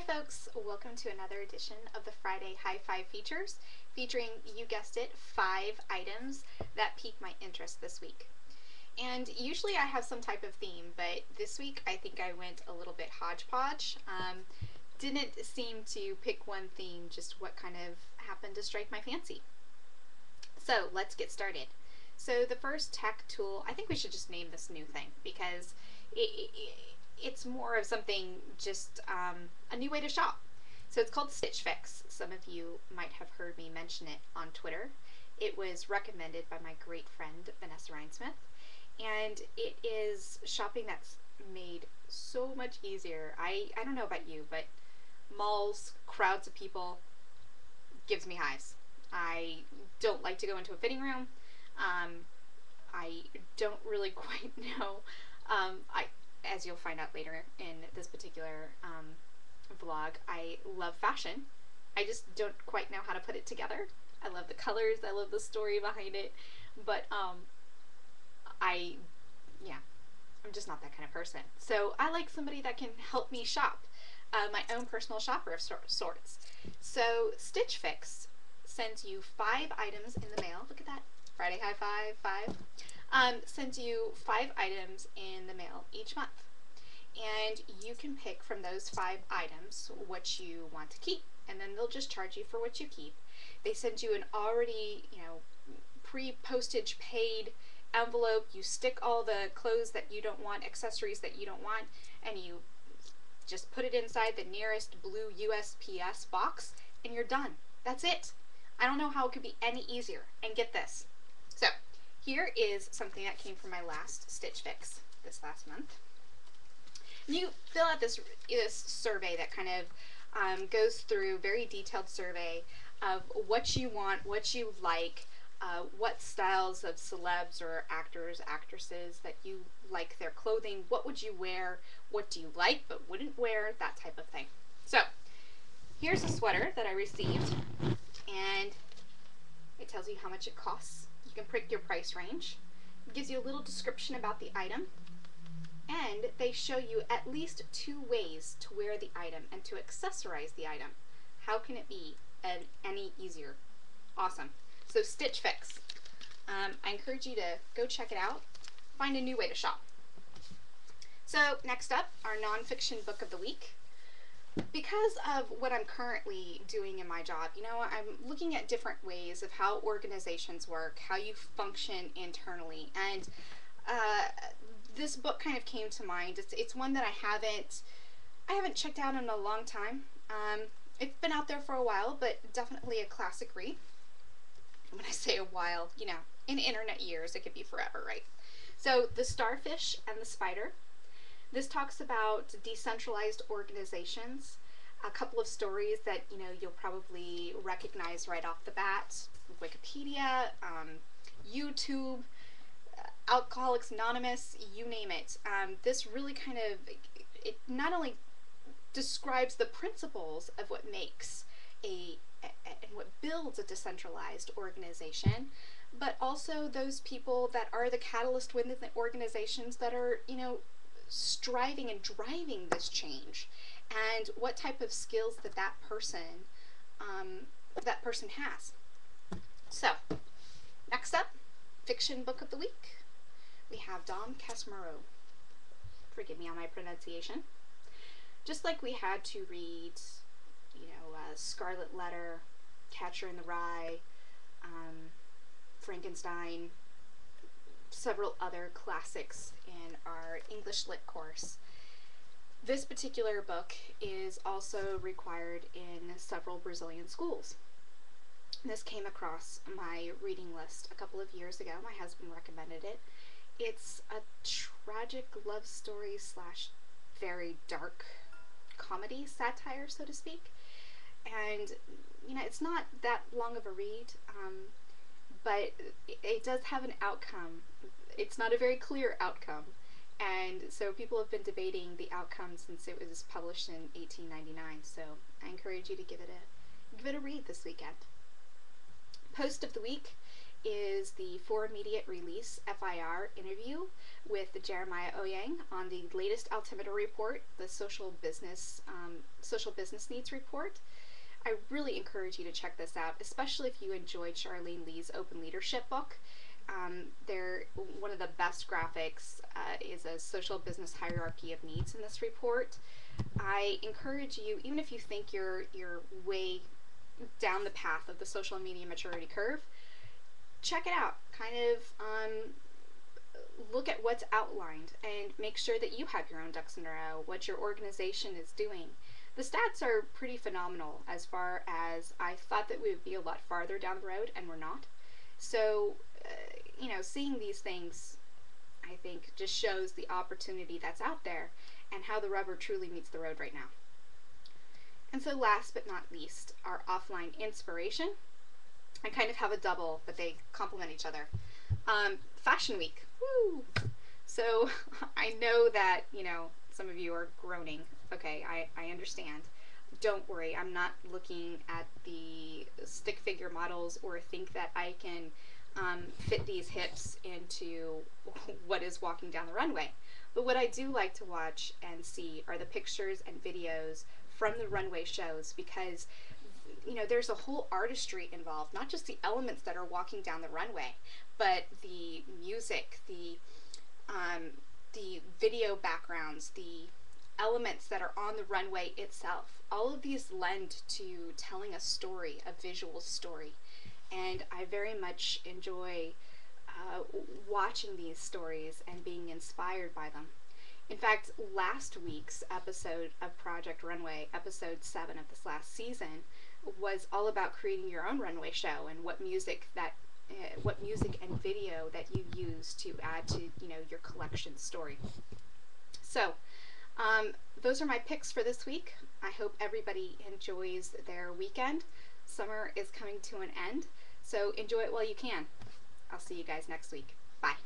folks, welcome to another edition of the Friday Hi-5 features, featuring, you guessed it, 5 items that piqued my interest this week. And usually I have some type of theme, but this week I think I went a little bit hodgepodge. Didn't seem to pick one theme, just what kind of happened to strike my fancy. So let's get started. So the first tech tool, I think we should just name this new thing because it's more of something, just a new way to shop. So it's called Stitch Fix. Some of you might have heard me mention it on Twitter. It was recommended by my great friend Vanessa Rhinesmith, and it is shopping that's made so much easier. I don't know about you, but malls, crowds of people, gives me highs. I don't like to go into a fitting room. I don't really quite know. As you'll find out later in this particular vlog, I love fashion. I just don't quite know how to put it together. I love the colors, I love the story behind it, but I'm just not that kind of person. So I like somebody that can help me shop, my own personal shopper of sorts. So Stitch Fix sends you 5 items in the mail. Look at that. Friday Hi-5, 5. Sends you 5 items in the mail each month. And you can pick from those 5 items what you want to keep. And then they'll just charge you for what you keep. They send you an already, pre-postage paid envelope. You stick all the clothes that you don't want, accessories that you don't want, and you just put it inside the nearest blue USPS box, and you're done. That's it. I don't know how it could be any easier. And get this. So, here is something that came from my last Stitch Fix this last month. And you fill out this survey that kind of goes through, very detailed survey of what you want, what you like, what styles of celebs or actors, actresses that you like their clothing, what would you wear, what do you like but wouldn't wear, that type of thing. So, here's a sweater that I received, and it tells you how much it costs. You can pick your price range. It gives you a little description about the item, and they show you at least 2 ways to wear the item and to accessorize the item. How can it be any easier? Awesome. So Stitch Fix. I encourage you to go check it out. Find a new way to shop. So next up, our nonfiction book of the week. Because of what I'm currently doing in my job, I'm looking at different ways of how organizations work, how you function internally, and this book kind of came to mind. It's one that I haven't checked out in a long time. It's been out there for a while, but definitely a classic read. When I say a while, in internet years, it could be forever, right? So, The Starfish and the Spider. This talks about decentralized organizations, a couple of stories that, you'll probably recognize right off the bat. Wikipedia, YouTube, Alcoholics Anonymous, you name it. This really kind of, it not only describes the principles of what makes and what builds a decentralized organization, but also those people that are the catalyst within the organizations that are, striving and driving this change, and what type of skills that person has. So, next up, fiction book of the week. We have Dom Casmero. Forgive me on my pronunciation. Just like we had to read, Scarlet Letter, Catcher in the Rye, Frankenstein, several other classics in our English Lit course. This particular book is also required in several Brazilian schools. This came across my reading list a couple of years ago. My husband recommended it. It's a tragic love story / very dark comedy, satire, so to speak. And, it's not that long of a read, but it does have an outcome. It's not a very clear outcome, and so people have been debating the outcome since it was published in 1899, so I encourage you to give it a read this weekend. Post of the week is the For Immediate Release FIR interview with Jeremiah Oyang on the latest altimeter report, the social business needs report. I really encourage you to check this out, especially if you enjoyed Charlene Lee's Open Leadership book. One of the best graphics is a social business hierarchy of needs in this report. I encourage you, even if you think you're way down the path of the social media maturity curve, check it out. Kind of look at what's outlined and make sure that you have your own ducks in a row, what your organization is doing. The stats are pretty phenomenal as far as I thought that we would be a lot farther down the road, and we're not. So, seeing these things, I think, just shows the opportunity that's out there and how the rubber truly meets the road right now. And so last but not least, our offline inspiration. I kind of have a double, but they complement each other. Fashion Week. Woo! So I know that, some of you are groaning. Okay, I understand. Don't worry, I'm not looking at the stick figure models or think that I can fit these hips into what is walking down the runway. But what I do like to watch and see are the pictures and videos from the runway shows, because there's a whole artistry involved, not just the elements that are walking down the runway, but the music, the video backgrounds, the elements that are on the runway itself. All of these lend to telling a story, a visual story, and I very much enjoy watching these stories and being inspired by them. In fact, last week's episode of Project Runway, episode 7 of this last season, was all about creating your own runway show and what music and video that you use to add to your collection story. So those are my picks for this week. I hope everybody enjoys their weekend. Summer is coming to an end, so enjoy it while you can. I'll see you guys next week. Bye.